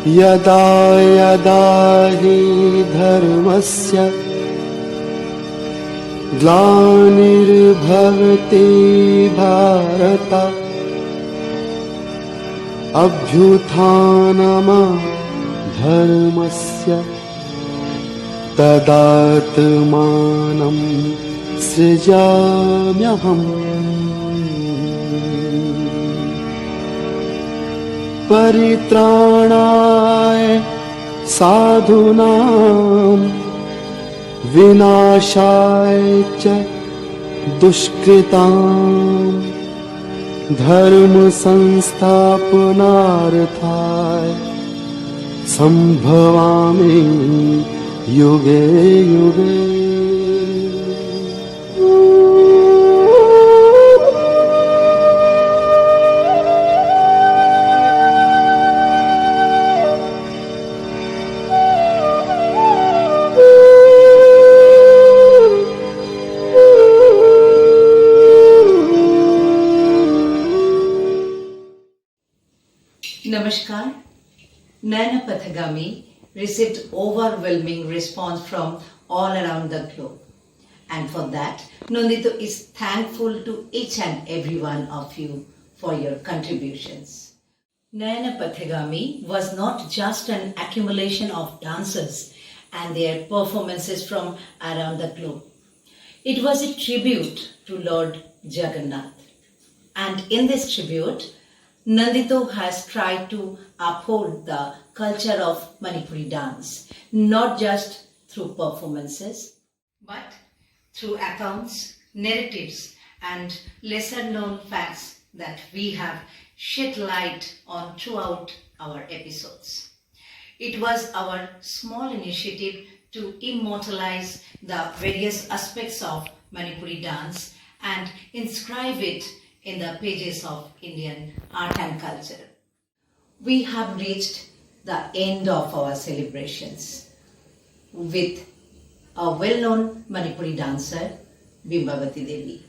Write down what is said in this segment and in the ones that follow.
यदा यदा हि धर्मस्य ग्लानिर्भवति भारत अभ्युत्थानमधर्मस्य तदात्मानं सृजाम्यहम्। परित्राणाय साधूनां विनाशाय च दुष्कृतां धर्म संस्थापनार्थाय संभवामि युगे युगे। Namaskar. NAYANA PATHAGAMI received overwhelming response from all around the globe. And for that, Nandito is thankful to each and every one of you for your contributions. NAYANA PATHAGAMI was not just an accumulation of dancers and their performances from around the globe. It was a tribute to Lord Jagannath. And in this tribute, Nandito has tried to uphold the culture of Manipuri dance, not just through performances, but through accounts, narratives, and lesser known facts that we have shed light on throughout our episodes. It was our small initiative to immortalize the various aspects of Manipuri dance and inscribe it in the pages of Indian art and culture. We have reached the end of our celebrations with a well-known Manipuri dancer, Bimbavati Devi,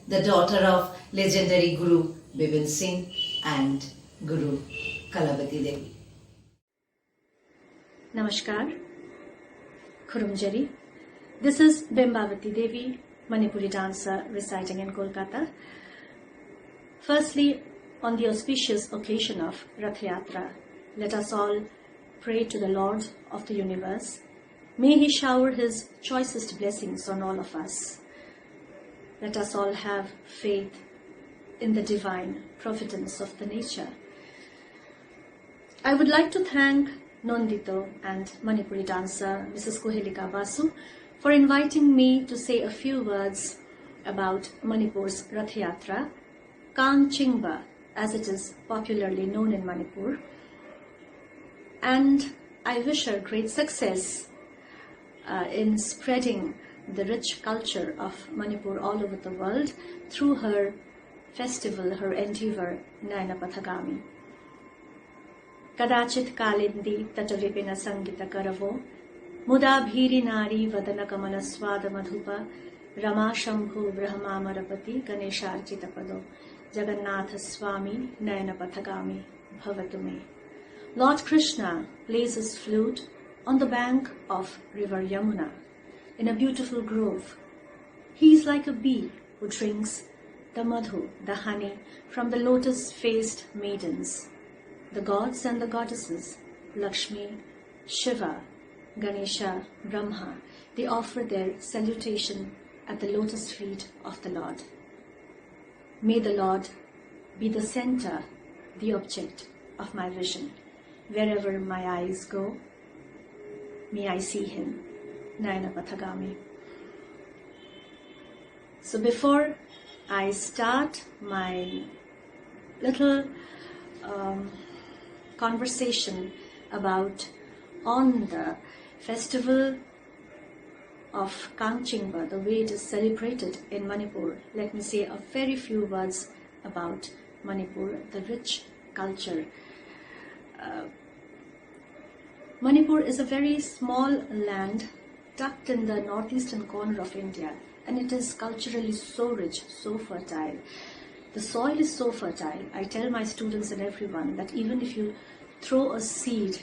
the daughter of legendary Guru Bipin Singh and Guru Kalavati Devi. Namaskar, Khurumjari. This is Bimbavati Devi, Manipuri dancer residing in Kolkata. Firstly, on the auspicious occasion of Rathayatra, let us all pray to the Lord of the universe. May He shower His choicest blessings on all of us. Let us all have faith in the divine providence of the nature. I would like to thank Nandito and Manipuri dancer Mrs. Kuhelika Basu for inviting me to say a few words about Manipur's Rathayatra, Kangchingba, as it is popularly known in Manipur, and I wish her great success in spreading the rich culture of Manipur all over the world through her festival, her endeavor, NAYANA PATHAGAMI. Kadachit kalindi tatavipina sangita karavo, muda bhiri nari vadana kamana swada madhupa, Rama Shambhu Brahmamarapati Ganesharchita Pado, Jagannatha Swami Nayana Pathagami Bhavatu Me. Lord Krishna plays his flute on the bank of river Yamuna in a beautiful grove. He is like a bee who drinks the madhu, the honey from the lotus-faced maidens. The gods and the goddesses, Lakshmi, Shiva, Ganesha, Brahma, they offer their salutation at the lotus feet of the Lord. May the Lord be the center, the object of my vision. Wherever my eyes go, may I see Him. NAYANA PATHAGAMI. So before I start my little conversation about on the festival of Kangchingba, the way it is celebrated in Manipur, let me say a very few words about Manipur, the rich culture. Manipur is a very small land tucked in the northeastern corner of India, and it is culturally so rich, so fertile. The soil is so fertile. I tell my students and everyone that even if you throw a seed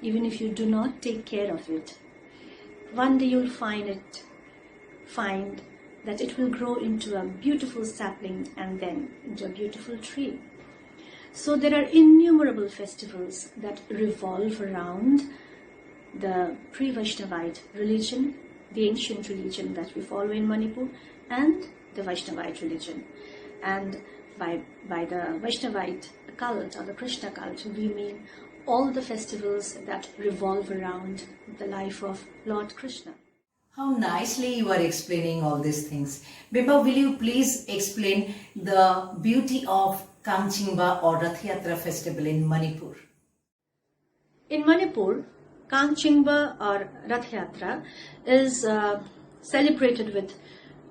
even if you do not take care of it, one day you'll find that it will grow into a beautiful sapling and then into a beautiful tree. So there are innumerable festivals that revolve around the pre-Vaishnavite religion, the ancient religion that we follow in Manipur, and the Vaishnavite religion. And by the Vaishnavite cult or the Krishna cult, we mean all the festivals that revolve around the life of Lord Krishna. How nicely you are explaining all these things. Bimba, will you please explain the beauty of Kangchingba or Rathayatra festival in Manipur? In Manipur, Kangchingba or Rathayatra is celebrated with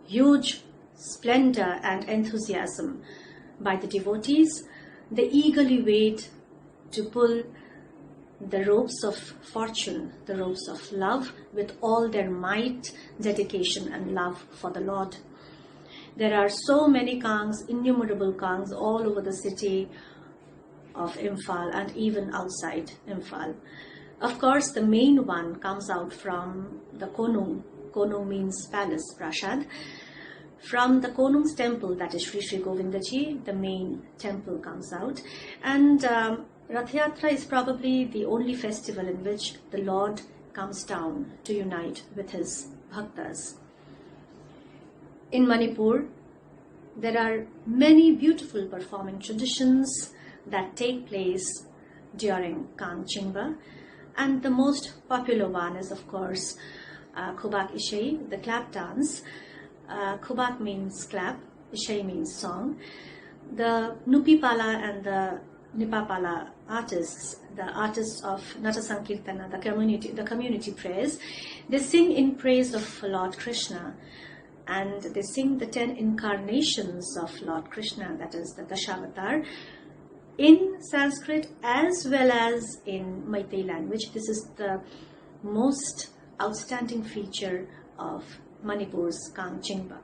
huge splendor and enthusiasm by the devotees. They eagerly wait to pull the ropes of fortune, the ropes of love, with all their might, dedication and love for the Lord. There are so many Kangs, innumerable Kangs all over the city of Imphal and even outside Imphal. Of course, the main one comes out from the Konung. Konung means palace, Prashad. From the Konung's temple, that is Sri Sri Govindaji, the main temple comes out. And Rathayatra is probably the only festival in which the Lord comes down to unite with his bhaktas. In Manipur, there are many beautiful performing traditions that take place during Kangchingba, and the most popular one is, of course, Khubak Ishai, the clap dance. Khubak means clap, Ishai means song. The Nupipala and the Nipapala artists, the artists of Nata Sankirtana, the community prayers, they sing in praise of Lord Krishna, and they sing the 10 incarnations of Lord Krishna, that is the Dashavatar, in Sanskrit as well as in Meitei language. This is the most outstanding feature of Manipur's Kangchingba.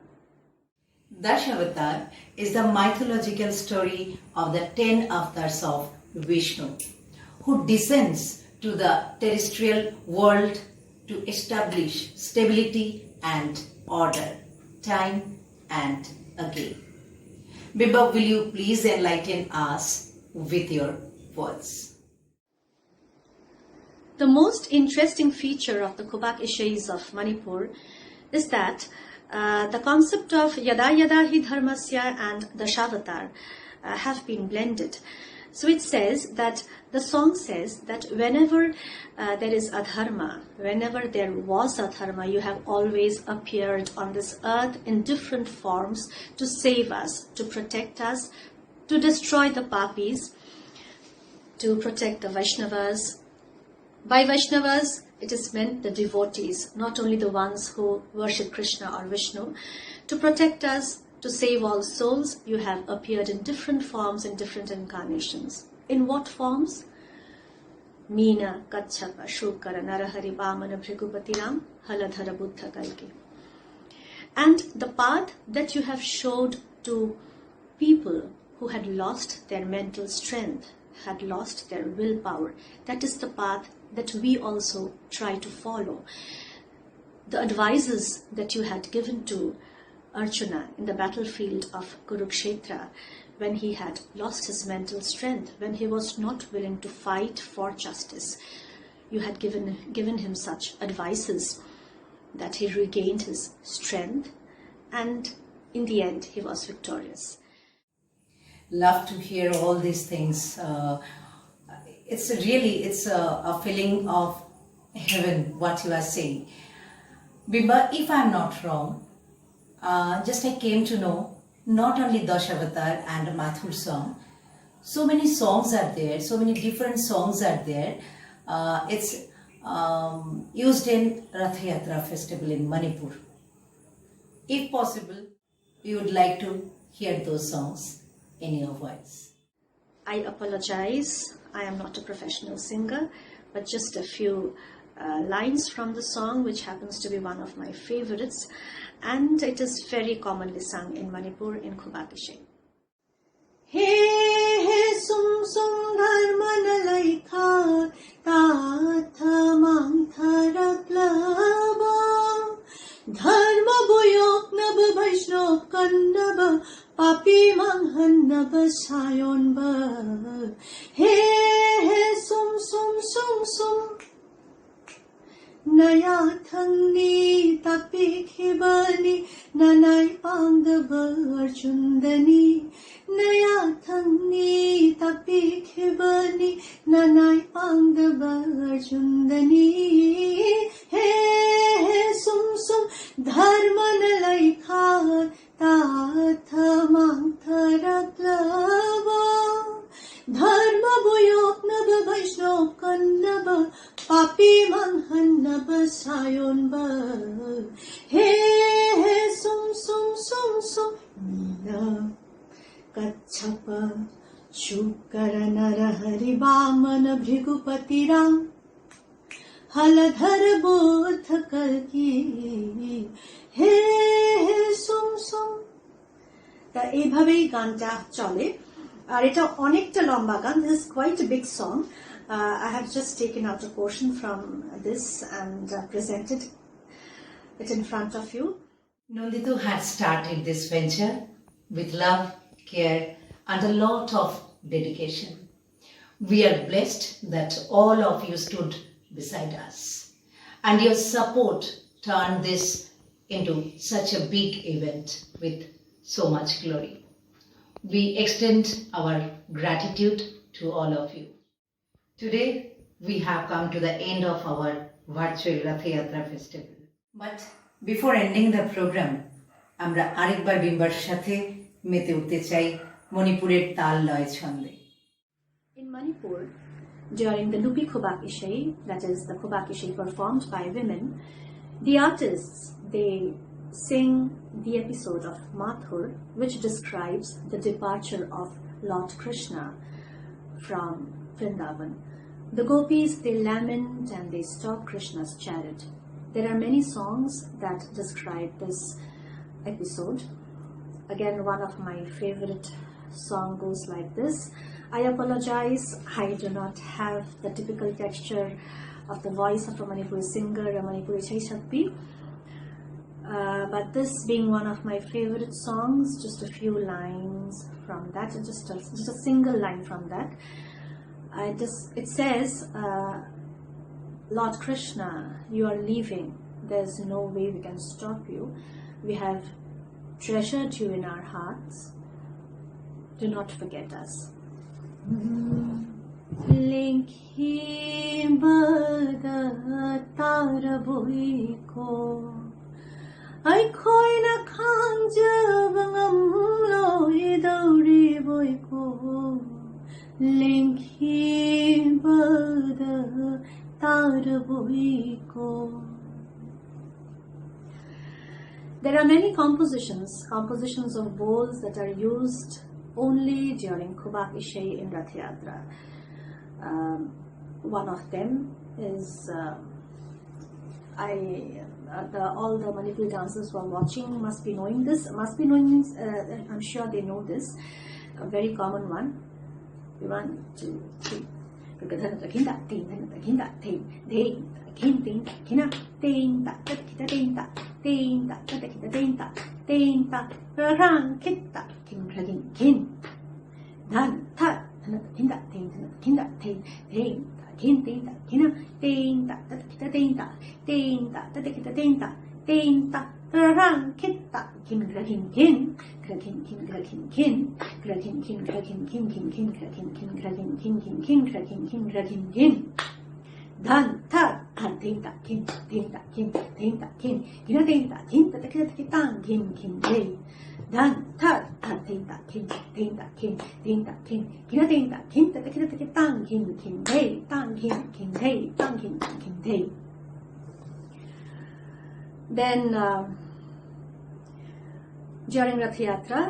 Dashavatar is the mythological story of the 10 avatars of Vishnu, who descends to the terrestrial world to establish stability and order, time and again. Bimba, will you please enlighten us with your words? The most interesting feature of the Khubak Ishais of Manipur is that the concept of Yada Yada Hi Dharmasya and Dashavatar have been blended. So it says that, the song says that whenever there is adharma, whenever there was adharma, you have always appeared on this earth in different forms to save us, to protect us, to destroy the papis, to protect the Vaishnavas. By Vaishnavas, it is meant the devotees, not only the ones who worship Krishna or Vishnu. To protect us, to save all souls, you have appeared in different forms, in different incarnations. In what forms? Meena, Kachapa, Shukara, Narahari, Vamana, Bhrigupatiram, Haladhara, Buddha, Kalki. And the path that you have showed to people who had lost their mental strength, had lost their willpower, that is the path that we also try to follow. The advices that you had given to Arjuna in the battlefield of Kurukshetra, when he had lost his mental strength, when he was not willing to fight for justice, you had given him such advices that he regained his strength, and in the end he was victorious. Love to hear all these things. It's a feeling of heaven, what you are saying. Bimba, if I'm not wrong, just I came to know not only Dashavatar and Mathur song, so many songs are there, so many different songs are there. It's used in Rathayatra festival in Manipur. If possible, we would like to hear those songs in your voice. I apologize, I am not a professional singer, but just a few lines from the song, which happens to be one of my favorites, and it is very commonly sung in Manipur in Khubak Ishai. He sum sum dharma nalai tha ta Nayathanni tapikhibani nanai pangdabar chundani. Nayathanni tapikhibani nanai pangdabar chundani. He sum sum dharmanalai khat tathamang tharaklava. Dharma boyok naba vaishnav kannaba papi manhannaba sayonba. He sum sum sum sum nila kachapa shukara narahari vamana bhrigupati ram haladhar bodh kalki. He sum sum. তা এইভাবেই গানটা চলে আর এটা অনেকটা লম্বা গান. This is quite a big song. I have just taken out a portion from this and presented it in front of you. Nandito had started this venture with love, care and a lot of dedication. We are blessed that all of you stood beside us and your support turned this into such a big event with so much glory. We extend our gratitude to all of you. Today we have come to the end of our virtual Rathayatra festival. But before ending the program, আমরা আরেকবার বিম্বার সাথে মেতে উঠতে চাই মণিপুরের তাল লয় ছন্দে. In Manipur, during the Lupi Khobak Ishai, that is the Khobak Ishai performed by women, the artists, they sing the episode of Mathur, which describes the departure of Lord Krishna from Vrindavan. The gopis, they lament and they stop Krishna's chariot. There are many songs that describe this episode. Again, one of my favorite song goes like this. I apologize, I do not have the typical texture of the voice of a Manipuri singer, a Manipuri Chaisakpi. But this being one of my favorite songs, just a few lines from that, just a single line from that. It says, Lord Krishna, you are leaving. There's no way we can stop you. We have treasured you in our hearts. Do not forget us. Linkhi bada tarabuiko. I coin a kanja bangam loi dauri boiko. Linkhi bada tarabuiko. There are many compositions of bowls that are used only during Khobak Ishai in Rathayatra. One of them is all the Manipuri dancers who are watching must be knowing this. Must be knowing means I'm sure they know this. A very common one. 1, 2, 3. Dhan tar han ting ta kin ting ta kin ting ta kin kina ting ta kin ta ta kita tang kin kin day. Dhan tar han ting ta kin ting ta kin ting ta kin kina ting ta kin ta ta kita tang kin kin day tang kin kin day tang kin kin day. Then during Rathayatra,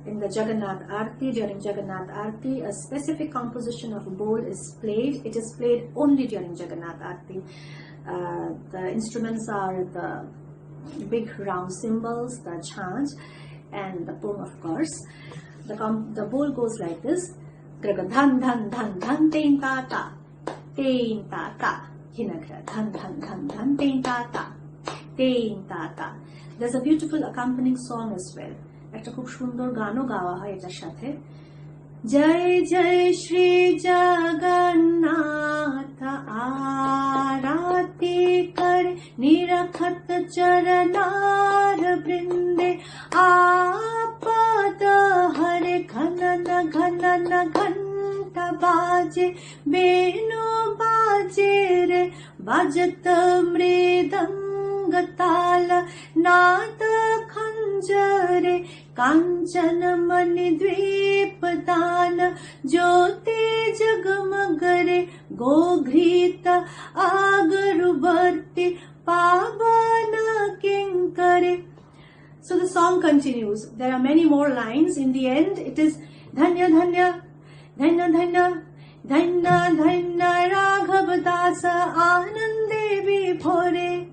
in the Jagannath Aarti, during Jagannath Aarti, a specific composition of a bowl is played. It is played only during Jagannath Aarti. The instruments are the big round cymbals, the chant, and the pung, of course. The bowl goes like this: dhan dhan dhan dhan tein ta ta hinagra dhan dhan dhan dhan tein ta ta. There's a beautiful accompanying song as well. একটা খুব সুন্দর গানও গাওয়া হয় এটার সাথে। জয় জয় শ্রী জগন্নাথ আরতি निरखत चरनार वृंदे आपद हरे घनन घनन घंटा बाजे बेनो बाजे रे बाजत मृदंग ताल नाद खंजरे कांचन मणि द्वीप दान ज्योति जगमगरे गोघृत आगरुवर्ति पावन किंकरे. So the song continues. There are many more lines. In the end, it is Dhanya Dhanya Dhanya Dhanya Dhanya Dhanya Raghav Dasa Anande Vibhore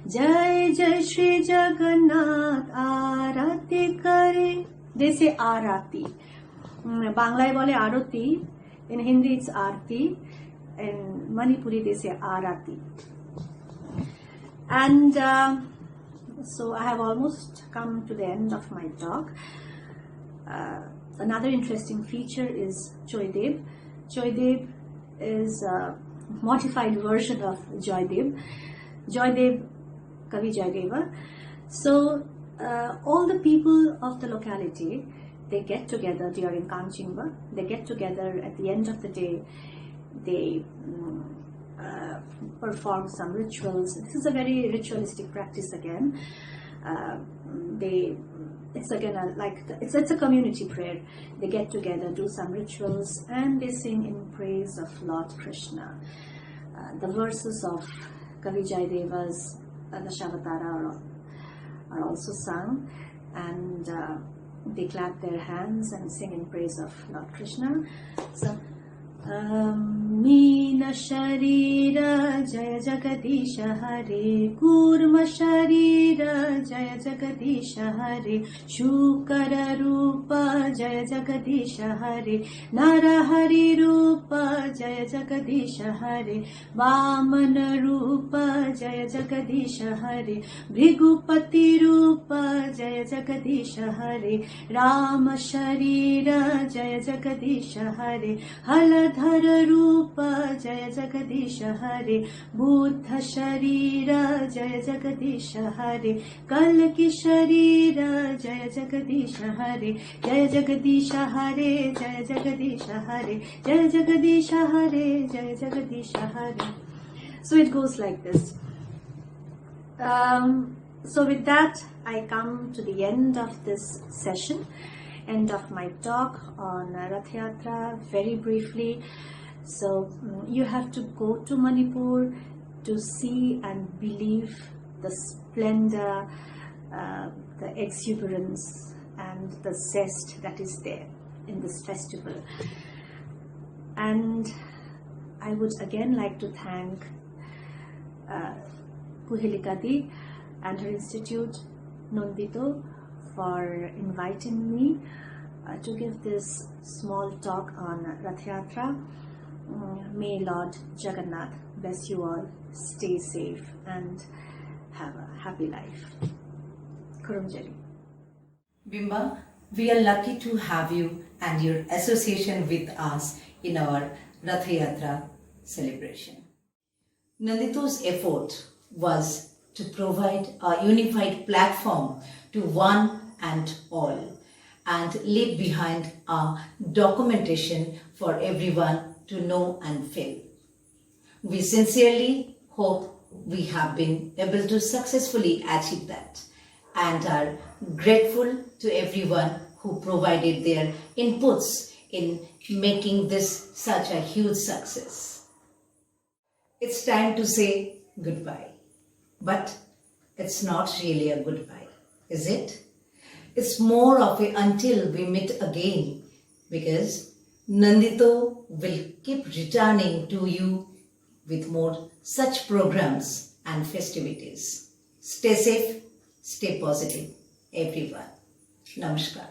Jai Jai Shri Jagannath Arati Kare. They say Arati. Bangla bole Arati. In Hindi it's Arti. In Manipuri they say Arati. And so I have almost come to the end of my talk. Another interesting feature is Joydev. Joydev is a modified version of Joydev. Joydev, Kavi Joydeva. So all the people of the locality, they get together during Kanchingba. They get together at the end of the day. They perform some rituals. This is a very ritualistic practice again. It's again it's a community prayer. They get together, do some rituals, and they sing in praise of Lord Krishna. The verses of Kavi Jayadeva's Dashavatara are also sung, and they clap their hands and sing in praise of Lord Krishna. So, Meena Sharira Jaya Jagadisha Hare, Kurma Sharira Jaya Jagadisha Hare, Shukara Rupa Jaya Jagadisha Hare, Nara Hari Rupa Jaya Jagadisha Hare, Vamana Rupa Jaya Jagadisha Hare, Bhrigupati Rupa Jaya Jagadisha Hare, Rama Sharira Jaya Jagadisha Hare, Haladhara Rupa Jaya Jagadisha Hare, Buddha Sharira Jaya Jagadisha Hare, Kalki Sharira Jaya Jagadisha Hare, Jaya Jagadisha Hare, Jaya Jagadisha Hare, Jaya Jagadisha Hare, Jaya Jagadisha Hare. So it goes like this. So with that, I come to the end of this session, end of my talk on Rathayatra very briefly. So you have to go to Manipur to see and believe the splendor, the exuberance and the zest that is there in this festival. And I would again like to thank Kuhelika Di and her institute Nandito for inviting me to give this small talk on Rathayatra. May Lord Jagannath bless you all, stay safe and have a happy life. Kurumjari. Bimba, we are lucky to have you and your association with us in our Rathayatra celebration. Nandito's effort was to provide a unified platform to one and all and leave behind a documentation for everyone to know and feel. We sincerely hope we have been able to successfully achieve that and are grateful to everyone who provided their inputs in making this such a huge success. It's time to say goodbye, but it's not really a goodbye, is it? It's more of a until we meet again, because Nandito will keep returning to you with more such programs and festivities. Stay safe, stay positive, everyone. Namaskar.